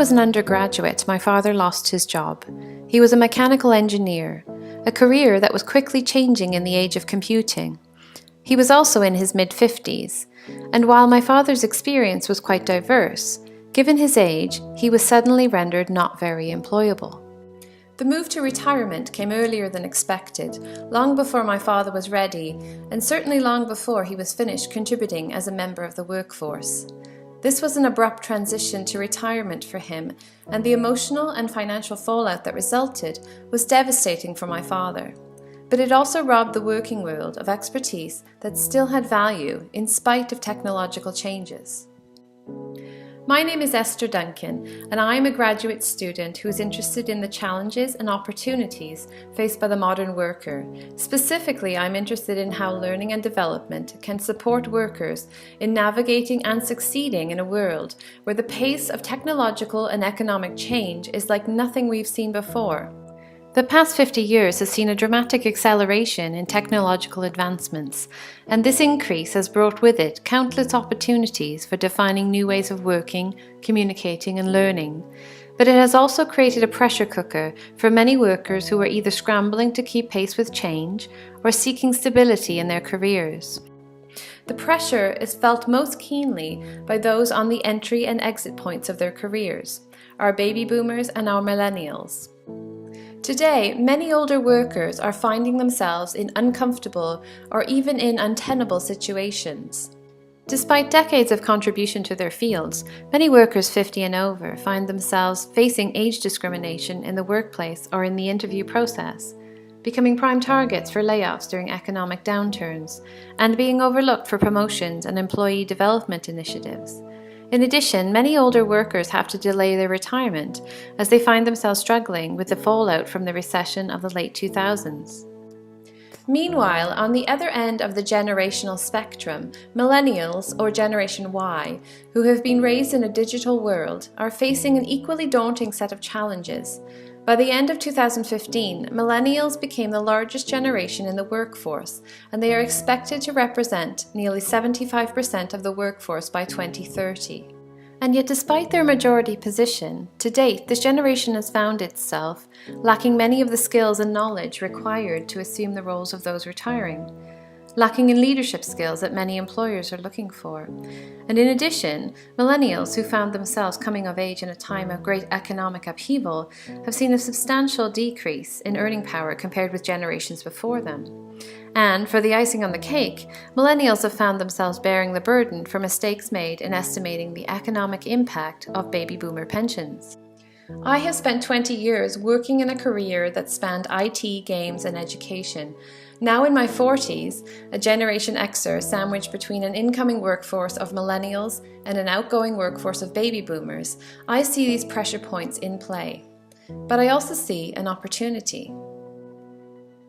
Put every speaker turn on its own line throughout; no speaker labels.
was an undergraduate, my father lost his job. He was a mechanical engineer, a career that was quickly changing in the age of computing. He was also in his mid-50s, and while my father's experience was quite diverse, given his age, he was suddenly rendered not very employable. The move to retirement came earlier than expected, long before my father was ready, and certainly long before he was finished contributing as a member of the workforce. This was an abrupt transition to retirement for him, and the emotional and financial fallout that resulted was devastating for my father. But it also robbed the working world of expertise that still had value in spite of technological changes. My name is Esther Duncan, and I am a graduate student who is interested in the challenges and opportunities faced by the modern worker. Specifically, I'm interested in how learning and development can support workers in navigating and succeeding in a world where the pace of technological and economic change is like nothing we've seen before. The past 50 years has seen a dramatic acceleration in technological advancements, and this increase has brought with it countless opportunities for defining new ways of working, communicating, and learning. But it has also created a pressure cooker for many workers who are either scrambling to keep pace with change or seeking stability in their careers. The pressure is felt most keenly by those on the entry and exit points of their careers, our baby boomers and our millennials. Today, many older workers are finding themselves in uncomfortable or even in untenable situations. Despite decades of contribution to their fields, many workers 50 and over find themselves facing age discrimination in the workplace or in the interview process, becoming prime targets for layoffs during economic downturns, and being overlooked for promotions and employee development initiatives. In addition, many older workers have to delay their retirement as they find themselves struggling with the fallout from the recession of the late 2000s. Meanwhile, on the other end of the generational spectrum, millennials, or Generation Y, who have been raised in a digital world, are facing an equally daunting set of challenges. By the end of 2015, millennials became the largest generation in the workforce, and they are expected to represent nearly 75% of the workforce by 2030. And yet, despite their majority position, to date, this generation has found itself lacking many of the skills and knowledge required to assume the roles of those retiring, lacking in leadership skills that many employers are looking for. And in addition, millennials who found themselves coming of age in a time of great economic upheaval have seen a substantial decrease in earning power compared with generations before them. And for the icing on the cake, millennials have found themselves bearing the burden for mistakes made in estimating the economic impact of baby boomer pensions. I have spent 20 years working in a career that spanned IT, games, and education. Now in my 40s, a Generation Xer sandwiched between an incoming workforce of millennials and an outgoing workforce of baby boomers, I see these pressure points in play. But I also see an opportunity.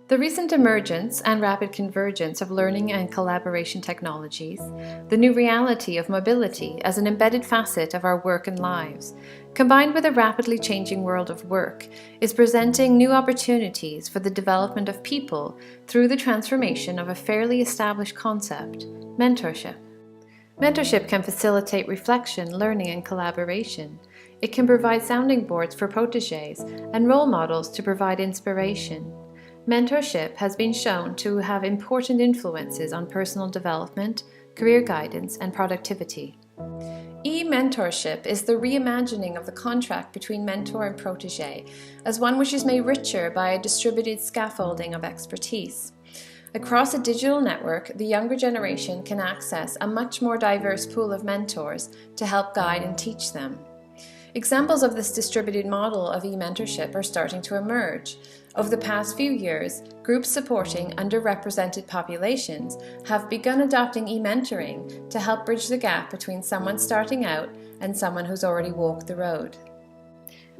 The recent emergence and rapid convergence of learning and collaboration technologies, the new reality of mobility as an embedded facet of our work and lives, combined with a rapidly changing world of work, is presenting new opportunities for the development of people through the transformation of a fairly established concept, mentorship. Mentorship can facilitate reflection, learning, and collaboration. It can provide sounding boards for protégés and role models to provide inspiration. Mentorship has been shown to have important influences on personal development, career guidance, and productivity. eMentorship is the reimagining of the contract between mentor and protégé as one which is made richer by a distributed scaffolding of expertise. Across a digital network, the younger generation can access a much more diverse pool of mentors to help guide and teach them. Examples of this distributed model of eMentorship are starting to emerge. Over the past few years, groups supporting underrepresented populations have begun adopting eMentoring to help bridge the gap between someone starting out and someone who's already walked the road.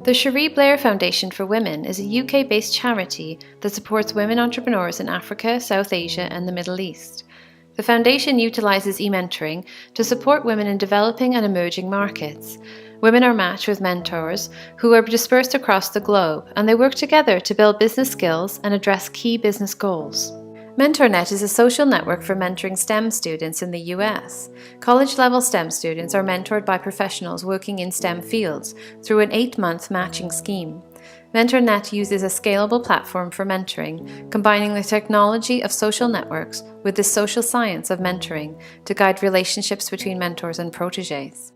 The Cherie Blair Foundation for Women is a UK-based charity that supports women entrepreneurs in Africa, South Asia, and the Middle East. The foundation utilizes eMentoring to support women in developing and emerging markets. Women are matched with mentors who are dispersed across the globe, and they work together to build business skills and address key business goals. MentorNet is a social network for mentoring STEM students in the US. College-level STEM students are mentored by professionals working in STEM fields through an 8-month matching scheme. MentorNet uses a scalable platform for mentoring, combining the technology of social networks with the social science of mentoring to guide relationships between mentors and protégés.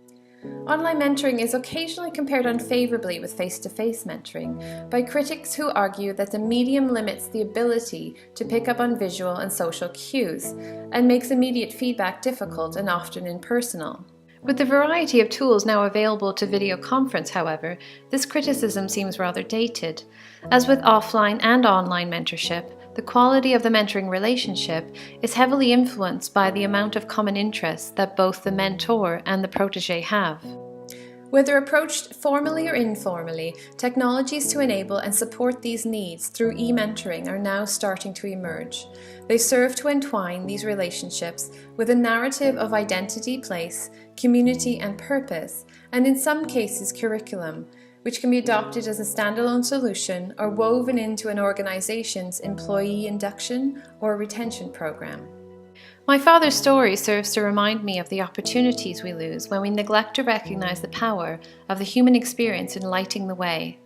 Online mentoring is occasionally compared unfavorably with face-to-face mentoring by critics who argue that the medium limits the ability to pick up on visual and social cues and makes immediate feedback difficult and often impersonal. With the variety of tools now available to video conference, however, this criticism seems rather dated. As with offline and online mentorship, the quality of the mentoring relationship is heavily influenced by the amount of common interest that both the mentor and the protégé have. Whether approached formally or informally, technologies to enable and support these needs through eMentoring are now starting to emerge. They serve to entwine these relationships with a narrative of identity, place, community, and purpose, and in some cases curriculum, which can be adopted as a standalone solution or woven into an organization's employee induction or retention program. My father's story serves to remind me of the opportunities we lose when we neglect to recognize the power of the human experience in lighting the way.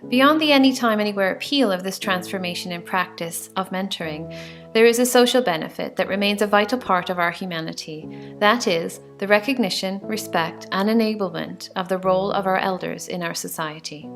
Beyond the anytime, anywhere appeal of this transformation in practice of mentoring, there is a social benefit that remains a vital part of our humanity. That is, the recognition, respect, and enablement of the role of our elders in our society.